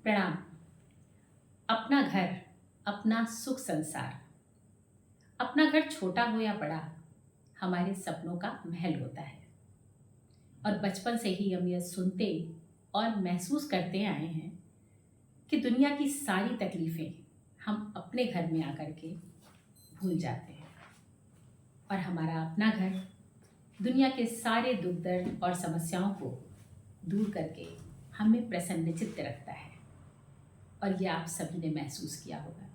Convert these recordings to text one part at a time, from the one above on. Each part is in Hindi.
प्रणाम। अपना घर, अपना सुख संसार। अपना घर छोटा हो या बड़ा, हमारे सपनों का महल होता है। और बचपन से ही हम यह सुनते और महसूस करते आए हैं कि दुनिया की सारी तकलीफ़ें हम अपने घर में आकर के भूल जाते हैं। और हमारा अपना घर दुनिया के सारे दुख दर्द और समस्याओं को दूर करके हमें प्रसन्नचित्त रखता है। और ये आप सभी ने महसूस किया होगा।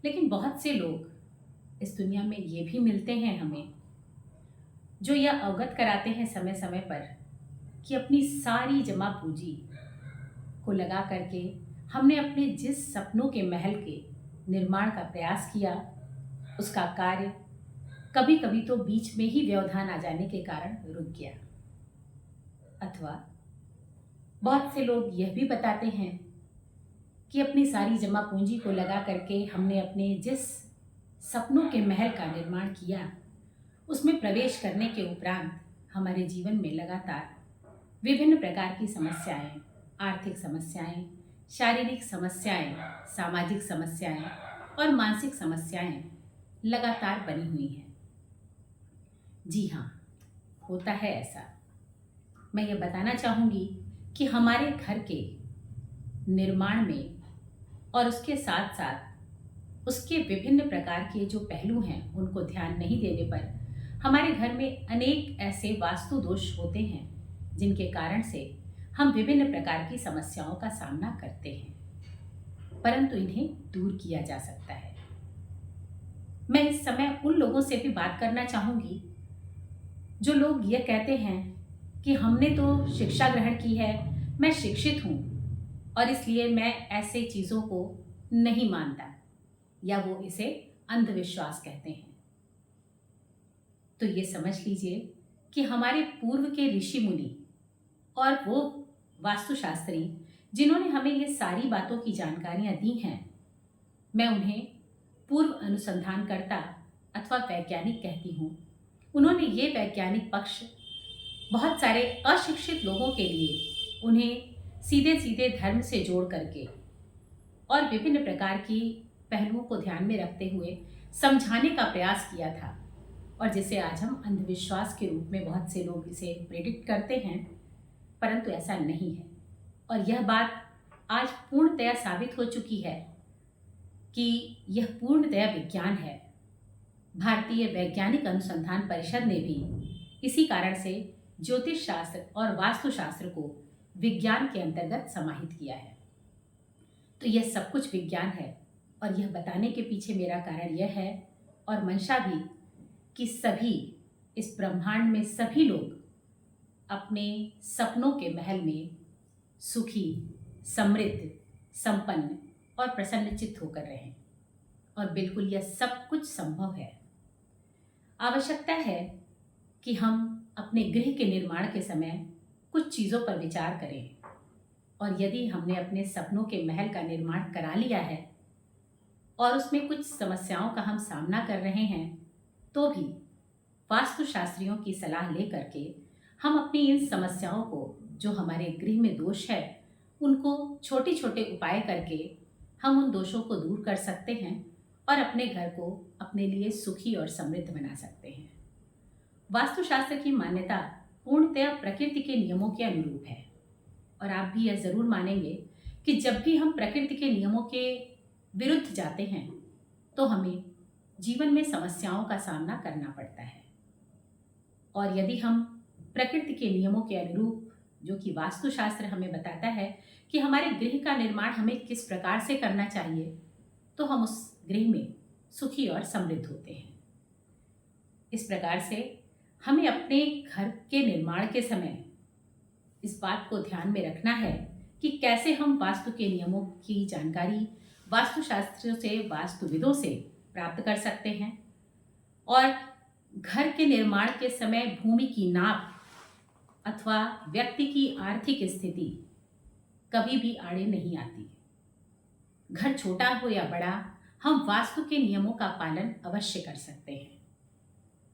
लेकिन बहुत से लोग इस दुनिया में ये भी मिलते हैं हमें, जो यह अवगत कराते हैं समय समय पर कि अपनी सारी जमा पूंजी को लगा करके हमने अपने जिस सपनों के महल के निर्माण का प्रयास किया, उसका कार्य कभी कभी तो बीच में ही व्यवधान आ जाने के कारण रुक गया। अथवा बहुत से लोग यह भी बताते हैं कि अपनी सारी जमा पूंजी को लगा करके हमने अपने जिस सपनों के महल का निर्माण किया, उसमें प्रवेश करने के उपरांत हमारे जीवन में लगातार विभिन्न प्रकार की समस्याएं, आर्थिक समस्याएं, शारीरिक समस्याएं, सामाजिक समस्याएं और मानसिक समस्याएं लगातार बनी हुई हैं। जी हाँ, होता है ऐसा। मैं ये बताना चाहूँगी कि हमारे घर के निर्माण में और उसके साथ साथ उसके विभिन्न प्रकार के जो पहलू हैं, उनको ध्यान नहीं देने पर हमारे घर में अनेक ऐसे वास्तु दोष होते हैं जिनके कारण से हम विभिन्न प्रकार की समस्याओं का सामना करते हैं, परंतु इन्हें दूर किया जा सकता है। मैं इस समय उन लोगों से भी बात करना चाहूँगी जो लोग ये कहते हैं कि हमने तो शिक्षा ग्रहण की है, मैं शिक्षित हूँ और इसलिए मैं ऐसे चीज़ों को नहीं मानता, या वो इसे अंधविश्वास कहते हैं। तो ये समझ लीजिए कि हमारे पूर्व के ऋषि मुनि और वो वास्तुशास्त्री जिन्होंने हमें ये सारी बातों की जानकारियाँ दी हैं, मैं उन्हें पूर्व अनुसंधानकर्ता अथवा वैज्ञानिक कहती हूँ। उन्होंने ये वैज्ञानिक पक्ष बहुत सारे अशिक्षित लोगों के लिए उन्हें सीधे सीधे धर्म से जोड़ करके और विभिन्न प्रकार की पहलुओं को ध्यान में रखते हुए समझाने का प्रयास किया था, और जिसे आज हम अंधविश्वास के रूप में बहुत से लोग इसे प्रेडिक्ट करते हैं, परंतु ऐसा नहीं है। और यह बात आज पूर्णतया साबित हो चुकी है कि यह पूर्णतया विज्ञान है। भारतीय वैज्ञानिक अनुसंधान परिषद ने भी इसी कारण से ज्योतिष शास्त्र और वास्तुशास्त्र को विज्ञान के अंतर्गत समाहित किया है। तो यह सब कुछ विज्ञान है, और यह बताने के पीछे मेरा कारण यह है और मंशा भी कि सभी इस ब्रह्मांड में सभी लोग अपने सपनों के महल में सुखी, समृद्ध, संपन्न और प्रसन्नचित्त होकर रहें। और बिल्कुल यह सब कुछ संभव है। आवश्यकता है कि हम अपने गृह के निर्माण के समय कुछ चीज़ों पर विचार करें, और यदि हमने अपने सपनों के महल का निर्माण करा लिया है और उसमें कुछ समस्याओं का हम सामना कर रहे हैं, तो भी वास्तुशास्त्रियों की सलाह ले करके हम अपनी इन समस्याओं को, जो हमारे गृह में दोष है, उनको छोटे छोटे उपाय करके हम उन दोषों को दूर कर सकते हैं और अपने घर को अपने लिए सुखी और समृद्ध बना सकते हैं। वास्तुशास्त्र की मान्यता पूर्णतया प्रकृति के नियमों के अनुरूप है, और आप भी यह जरूर मानेंगे कि जब भी हम प्रकृति के नियमों के विरुद्ध जाते हैं तो हमें जीवन में समस्याओं का सामना करना पड़ता है। और यदि हम प्रकृति के नियमों के अनुरूप, जो कि वास्तुशास्त्र हमें बताता है कि हमारे गृह का निर्माण हमें किस प्रकार से करना चाहिए, तो हम उस गृह में सुखी और समृद्ध होते हैं। इस प्रकार से हमें अपने घर के निर्माण के समय इस बात को ध्यान में रखना है कि कैसे हम वास्तु के नियमों की जानकारी वास्तुशास्त्रियों से, वास्तुविदों से प्राप्त कर सकते हैं, और घर के निर्माण के समय भूमि की नाप अथवा व्यक्ति की आर्थिक स्थिति कभी भी आड़े नहीं आती। घर छोटा हो या बड़ा, हम वास्तु के नियमों का पालन अवश्य कर सकते हैं,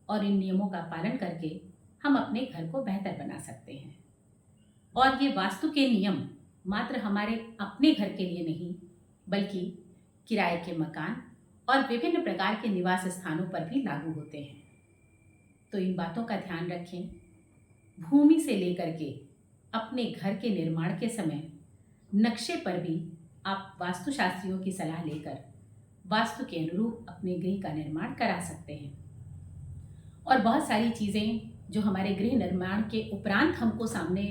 और इन नियमों का पालन करके हम अपने घर को बेहतर बना सकते हैं। और ये वास्तु के नियम मात्र हमारे अपने घर के लिए नहीं, बल्कि किराए के मकान और विभिन्न प्रकार के निवास स्थानों पर भी लागू होते हैं। तो इन बातों का ध्यान रखें। भूमि से लेकर के अपने घर के निर्माण के समय नक्शे पर भी आप वास्तुशास्त्रियों की सलाह लेकर वास्तु के अनुरूप अपने गृह का निर्माण करा सकते हैं। और बहुत सारी चीज़ें जो हमारे गृह निर्माण के उपरांत हमको सामने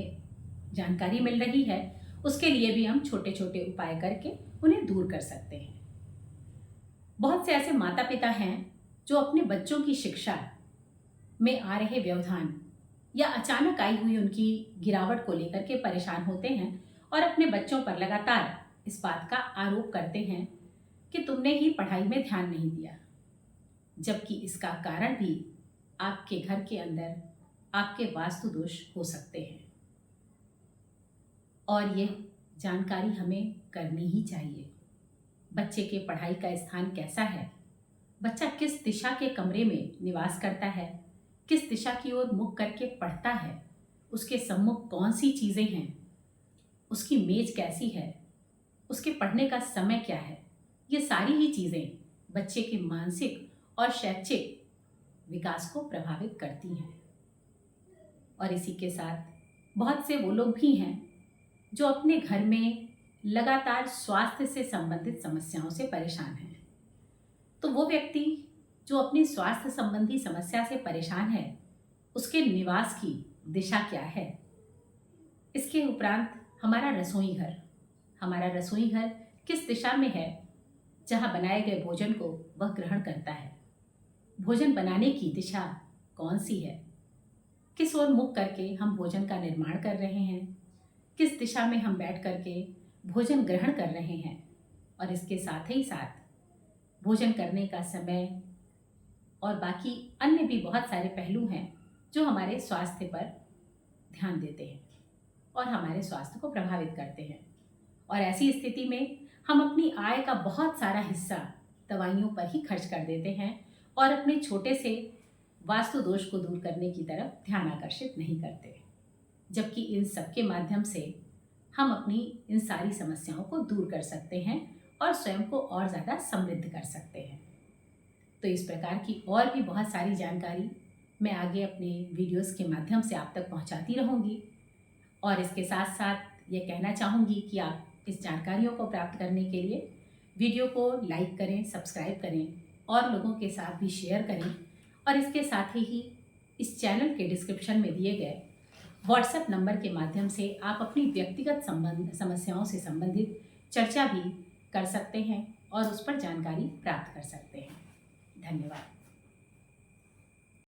जानकारी मिल रही है, उसके लिए भी हम छोटे छोटे उपाय करके उन्हें दूर कर सकते हैं। बहुत से ऐसे माता पिता हैं जो अपने बच्चों की शिक्षा में आ रहे व्यवधान या अचानक आई हुई उनकी गिरावट को लेकर के परेशान होते हैं और अपने बच्चों पर लगातार इस बात का आरोप करते हैं कि तुमने ही पढ़ाई में ध्यान नहीं दिया, जबकि इसका कारण भी आपके घर के अंदर आपके वास्तु दोष हो सकते हैं। और ये जानकारी हमें करनी ही चाहिए। बच्चे के पढ़ाई का स्थान कैसा है, बच्चा किस दिशा के कमरे में निवास करता है, किस दिशा की ओर मुख करके पढ़ता है, उसके सम्मुख कौन सी चीज़ें हैं, उसकी मेज कैसी है, उसके पढ़ने का समय क्या है, ये सारी ही चीज़ें बच्चे के मानसिक और शैक्षिक विकास को प्रभावित करती हैं। और इसी के साथ बहुत से वो लोग भी हैं जो अपने घर में लगातार स्वास्थ्य से संबंधित समस्याओं से परेशान हैं। तो वो व्यक्ति जो अपनी स्वास्थ्य संबंधी समस्या से परेशान है, उसके निवास की दिशा क्या है। इसके उपरांत हमारा रसोई घर किस दिशा में है, जहाँ बनाए गए भोजन को वह ग्रहण करता है। भोजन बनाने की दिशा कौन सी है, किस ओर मुख करके हम भोजन का निर्माण कर रहे हैं, किस दिशा में हम बैठ करके भोजन ग्रहण कर रहे हैं। और इसके साथ ही साथ भोजन करने का समय और बाकी अन्य भी बहुत सारे पहलू हैं जो हमारे स्वास्थ्य पर ध्यान देते हैं और हमारे स्वास्थ्य को प्रभावित करते हैं। और ऐसी स्थिति में हम अपनी आय का बहुत सारा हिस्सा दवाइयों पर ही खर्च कर देते हैं और अपने छोटे से वास्तु दोष को दूर करने की तरफ ध्यान आकर्षित नहीं करते, जबकि इन सब के माध्यम से हम अपनी इन सारी समस्याओं को दूर कर सकते हैं और स्वयं को और ज़्यादा समृद्ध कर सकते हैं। तो इस प्रकार की और भी बहुत सारी जानकारी मैं आगे अपने वीडियोस के माध्यम से आप तक पहुंचाती रहूंगी। और इसके साथ साथ ये कहना चाहूँगी कि आप इस जानकारियों को प्राप्त करने के लिए वीडियो को लाइक करें, सब्सक्राइब करें और लोगों के साथ भी शेयर करें। और इसके साथ ही इस चैनल के डिस्क्रिप्शन में दिए गए व्हाट्सएप नंबर के माध्यम से आप अपनी व्यक्तिगत समस्याओं से संबंधित चर्चा भी कर सकते हैं और उस पर जानकारी प्राप्त कर सकते हैं। धन्यवाद।